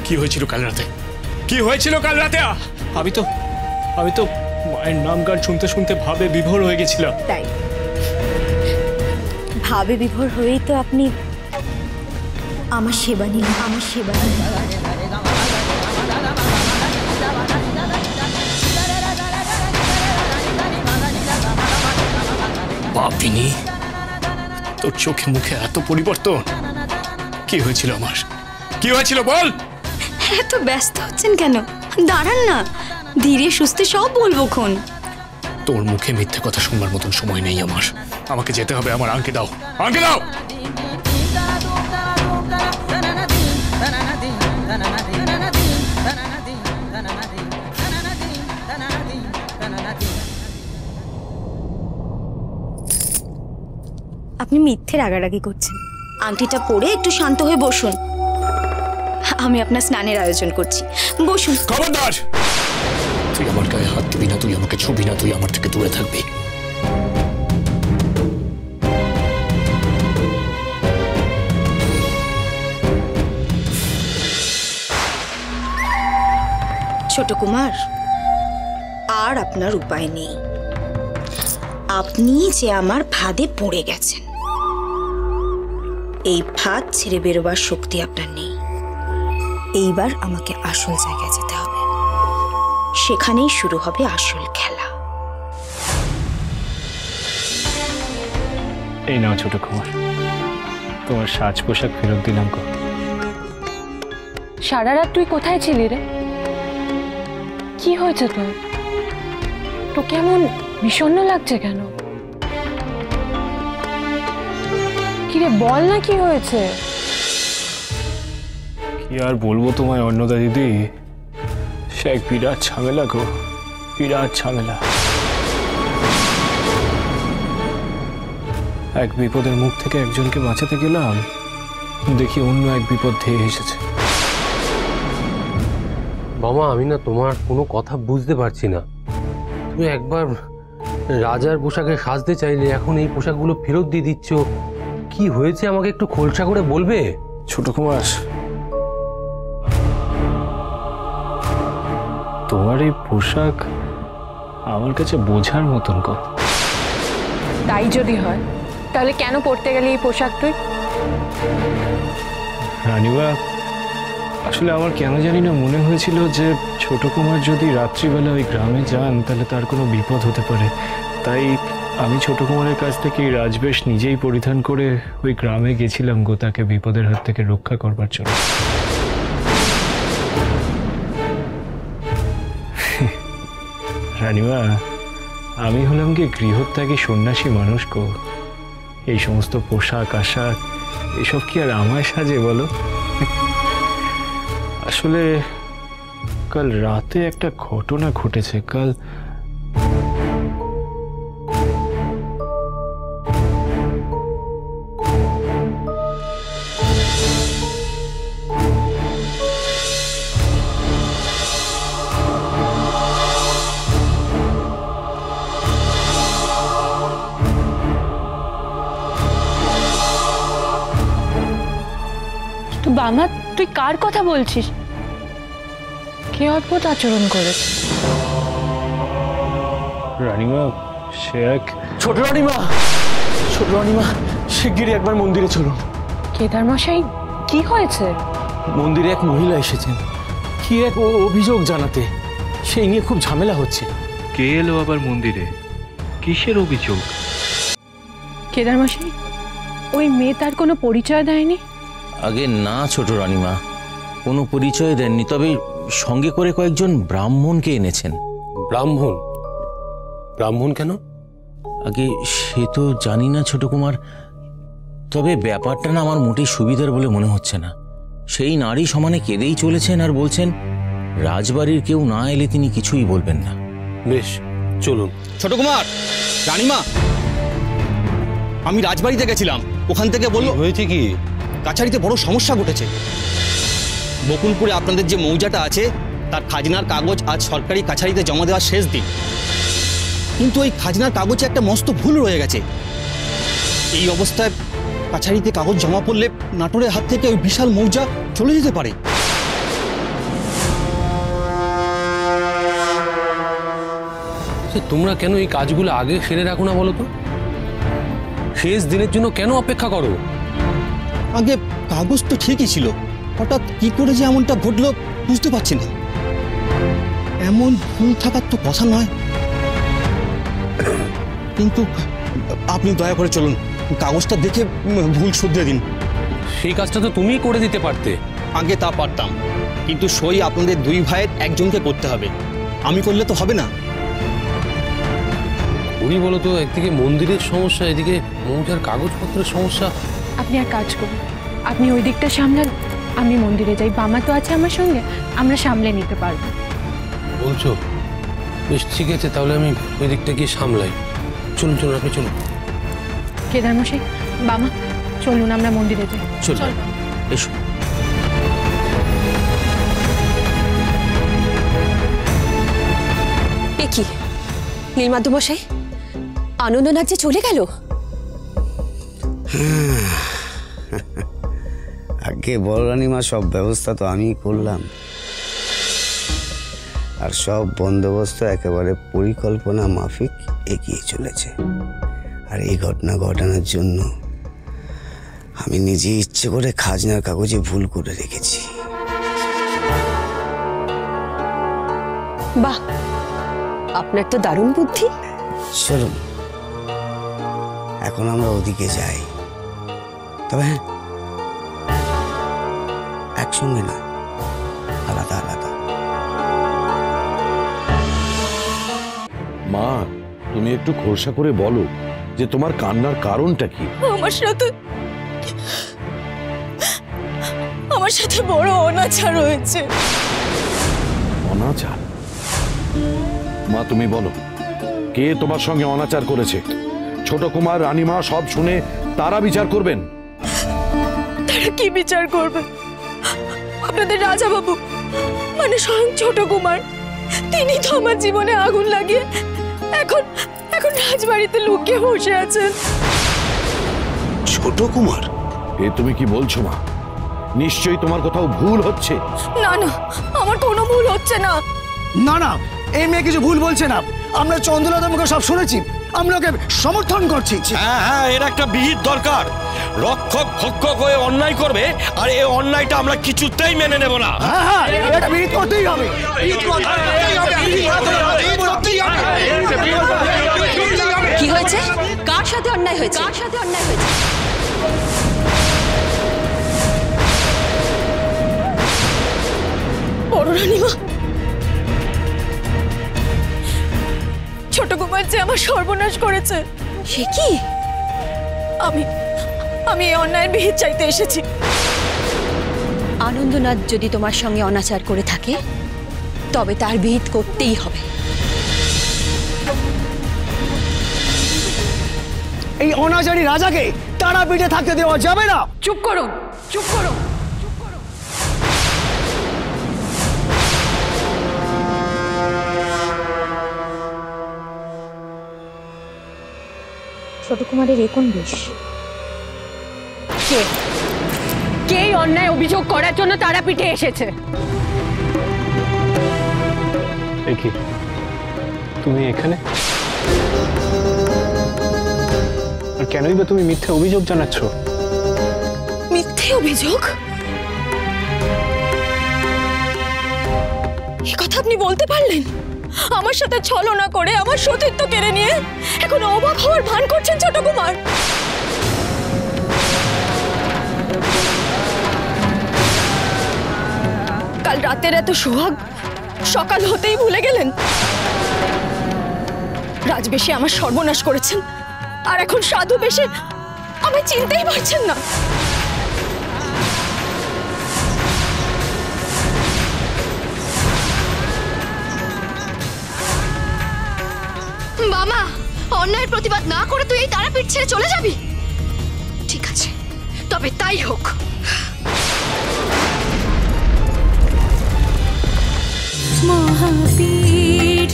কি হয়েছিল কাল রাতে? কি হয়েছিল কাল রাতে? আমি তো মায়ের নাম গান শুনতে শুনতে ভাবে বিভোর হয়ে গেছিলাম। তাই ভাবে বিভোর হয়েই তো আপনি আমার সেবা নিলেন। বাপিনী, তোর চোখে মুখে এত পরিবর্তন, কি হয়েছিল আমার? কি হয়েছিল বল? এত ব্যস্ত হচ্ছেন কেন? দাঁড়ান না, ধীরে সুস্থে সব বলবো খন। তোর মুখে মিথ্যে কথা শুনবার মতন সময় নেই আমার। আমাকে যেতে হবে, আমার আংটি দাও, আংটি দাও। আপনি মিথ্যে রাগারাগি করছেন। আংটিটা পরে একটু শান্ত হয়ে বসুন। আমি আপনার স্নানের আয়োজন করছি, বসুন। খবরদার, তুই আমার গায়ে হাত দিবি না, তুই আমাকে ছুবি না, তুই আমার থেকে দূরে থাকবি। ছোট কুমার, আর আপনার উপায় নেই। আপনি যে আমার ফাঁদে পড়ে গেছেন, এই ফাঁদ ছেড়ে বেরোবার শক্তি আপনার নেই। এইবার আমাকে আসল জায়গায় যেতে হবে, সেখানেই শুরু হবে আসল খেলা। এই নাও ছোট কুমার, তোমার সাজ পোশাক ফেরত দিলাম। সারা রাত তুই কোথায় ছিলি রে? কি হয়েছে তোর? তো কেমন বিষণ্ণ লাগছে কেন? কিরে বল না, কি হয়েছে? কি আর বলবো তোমায় অন্নদা দিদি, সে এক বিরাট ঝামেলা গো, বিরাট ঝামেলা। এক বিপদের মুখ থেকে একজনকে বাঁচাতে গেলাম, দেখি অন্য এক বিপদ ধেয়ে এসেছে। বাবা, আমি না তোমার কোনো কথা বুঝতে পারছি না। তুমি একবার রাজার পোশাকে সাজতে চাইলে এখন এই পোশাকগুলো ফেরত দিয়ে দিচ্ছ। কি হয়েছে আমাকে একটু খোলসা করে বলবে? ছোট কুমার, তোমার এই পোশাক আমার কাছে বোঝার মতন কথা। তাই যদি হয় তাহলে কেন পরতে গেলি এই পোশাক তুই? রানীবা, আসলে আমার কেন জানি না মনে হয়েছিল যে ছোট কুমার যদি রাত্রিবেলা ওই গ্রামে যান তাহলে তার কোনো বিপদ হতে পারে। তাই আমি ছোট কুমারের কাছ থেকে এই রাজবেশ নিজেই পরিধান করে ওই গ্রামে গেছিলাম গো, তাকে বিপদের হাত থেকে রক্ষা করবার জন্য। রানীমা, আমি হলাম কি গৃহত্যাগী সন্ন্যাসী মানুষ গো। এই সমস্ত পোশাক আশাক এসব কি আর আমায় সাজে বলো? আসলে কাল রাতে একটা ঘটনা ঘটেছে। কাল বামা, তুই কার কথা বলছিস? কে অদ্ভুত আচরণ করেছে? রানীমা, সে এক ছোট রানীমা, শিগগিরই একবার মন্দিরে চলুন। কেদার মশাই, কি হয়েছে? মন্দিরে এক মহিলা এসেছেন, কি এক অভিযোগ জানাতে। সেই নিয়ে খুব ঝামেলা হচ্ছে। কে এলো আবার মন্দিরে? কিসের অভিযোগ? কেদার মশাই, ওই মেয়ে তার কোনো পরিচয় দেয়নি? আগে না ছোট রানীমা, কোনো পরিচয় দেননি, তবে সঙ্গে করে কয়েকজন ব্রাহ্মণকে এনেছেন। ব্রাহ্মণ? ব্রাহ্মণ কেন? আগে সে তো জানি না ছোট কুমার, তবে ব্যাপারটা না আমার মোটেই সুবিধার বলে মনে হচ্ছে না। সেই নারী সমানে কেঁদেই চলেছেন আর বলছেন রাজবাড়ির কেউ না এলে তিনি কিছুই বলবেন না। বেশ, চলুন। ছোট কুমার, রানীমা, আমি রাজবাড়িতে গেছিলাম, ওখান থেকে বলল হয়েছে কি? কাছারিতে বড় সমস্যা ঘটেছে। বকুলপুরে আপনাদের যে মৌজাটা আছে তার খাজনার কাগজ আজ সরকারি কাছারিতে জমা দেওয়ার শেষ দিন, কিন্তু ওই খাজনার কাগজে একটা মস্ত ভুল রয়ে গেছে। এই অবস্থায় কাছারিতে কাগজ জমা পড়লে নাটোরের হাত থেকে ওই বিশাল মৌজা চলে যেতে পারে। আচ্ছা, তোমরা কেন এই কাজগুলো আগে সেরে রাখো না বলো তো? শেষ দিনের জন্য কেন অপেক্ষা করো? আগে কাগজ তো ঠিকই ছিল, হঠাৎ কি করে যে এমনটা ঘটলো বুঝতে পারছি না। এমন ভুল থাকার তো কথা নয়, কিন্তু আপনি দয়া করে চলুন, কাগজটা দেখে ভুল শুধরে দিন। সেই কাজটা তো তুমিই করে দিতে পারতে। আগে তা পারতাম, কিন্তু সই আপনাদের দুই ভাইয়ের একজনকে করতে হবে, আমি করলে তো হবে না। উনি বলো তো, একদিকে মন্দিরের সমস্যা, এদিকে মৌজার কাগজপত্রের সমস্যা। আপনি আর কাজ করুন, আপনি ওই দিকটা সামলান, আমি মন্দিরে যাই। বামা তো আছে আমার সঙ্গে, আমরা সামলে নিতে পারবো। বলছো? বেশ, ঠিক আছে, তাহলে আমি ওই দিকটা গিয়ে সামলাই। চলুন চলুন, আপনি চলুন। কেদারমশাই, বামা চলুন আমরা মন্দিরে যাই। চল এসো। এ কি নীলমাধবমশাই, আনন্দনাথ যে চলে গেল? আগে বড় রানীমা, সব ব্যবস্থা তো আমি করলাম, আর সব বন্দোবস্ত একেবারে পরিকল্পনা মাফিক এগিয়ে চলেছে। আর এই ঘটনা ঘটানোর জন্য আমি নিজে ইচ্ছে করে খাজনার কাগজে ভুল করে রেখেছি। বাহ, আপনার তো দারুণ বুদ্ধি। চলুন এখন আমরা ওদিকে যাই, তবে হ্যাঁ, একসঙ্গে না, আলাদা আলাদা। মা, তুমি একটু খোলসা করে বলো যে তোমার কান্নার কারণটা কি? আমার সাথে বড় অনাচার হয়েছে। অনাচার? মা তুমি বলো, কে তোমার সঙ্গে অনাচার করেছে? ছোট কুমার, রানীমা সব শুনে তারা বিচার করবেন। তারা কি বিচার করবে? আপনাদের রাজা বাবু, মানে স্বয়ং ছোট কুমার, তিনি তো আমার জীবনে আগুন লাগিয়ে এখন এখন রাজবাড়িতে লুকিয়ে বসে আছেন। ছোট কুমার? এ তুমি কি বলছো মা? নিশ্চয়ই তোমার কোথাও ভুল হচ্ছে। না না, আমার কোনো ভুল হচ্ছে না। না না, এই মেয়ে কিছু ভুল বলছে না। আমরা চন্দ্রলতার মুখে সব শুনেছি, আমরা ওকে সমর্থন করছি। হ্যাঁ হ্যাঁ, এর একটা বিহিত দরকার। রক্ষক ভক্ষক হয়ে অন্যায় করবে, আর এই অন্যায়টা আমরা কিছুতেই মেনে নেব না। হ্যাঁ হ্যাঁ, এটা বিহিত করতেই হবে। কি হয়েছে? কার সাথে অন্যায় হয়েছে? কার সাথে অন্যায় হয়েছে? বড় রানীমা, ছোট কুমার যে আমার সর্বনাশ করেছে। সে কি? আমি এই অন্যায়ের বিহিত চাইতে এসেছি। আনন্দনাথ যদি তোমার সঙ্গে অনাচার করে থাকে, তবে তার বিহিত করতেই হবে। এই অনাচারী রাজাকে তারাপীঠে থাকতে দেওয়া যাবে না। চুপ করুন, চুপ করুন। ছোট কুমারের এখন বেশ কে কে অন্যায় অভিযোগ করার জন্য তারাপীঠে এসেছে? দেখি তুমি এখানে, আর কেনই বা তুমি মিথ্যে অভিযোগ জানাচ্ছ? মিথ্যে অভিযোগ? এ কথা আপনি বলতে পারলেন? আমার সাথে ছলনা করে আমার সতীত্ব কেড়ে নিয়ে এখন অবাক হওয়ার ভান করছেন ছোট কুমার। কাল রাতের এত সোহাগ সকাল হতেই ভুলে গেলেন? রাজবেশে আমার সর্বনাশ করেছেন, আর এখন সাধু বেশে আমায় চিনতেই পারছেন না। মামা, অন্যায়ের প্রতিবাদ না করে তুই এই তারাপীঠ ছেড়ে চলে যাবি? ঠিক আছে, তবে তাই হোক। মহাপীঠ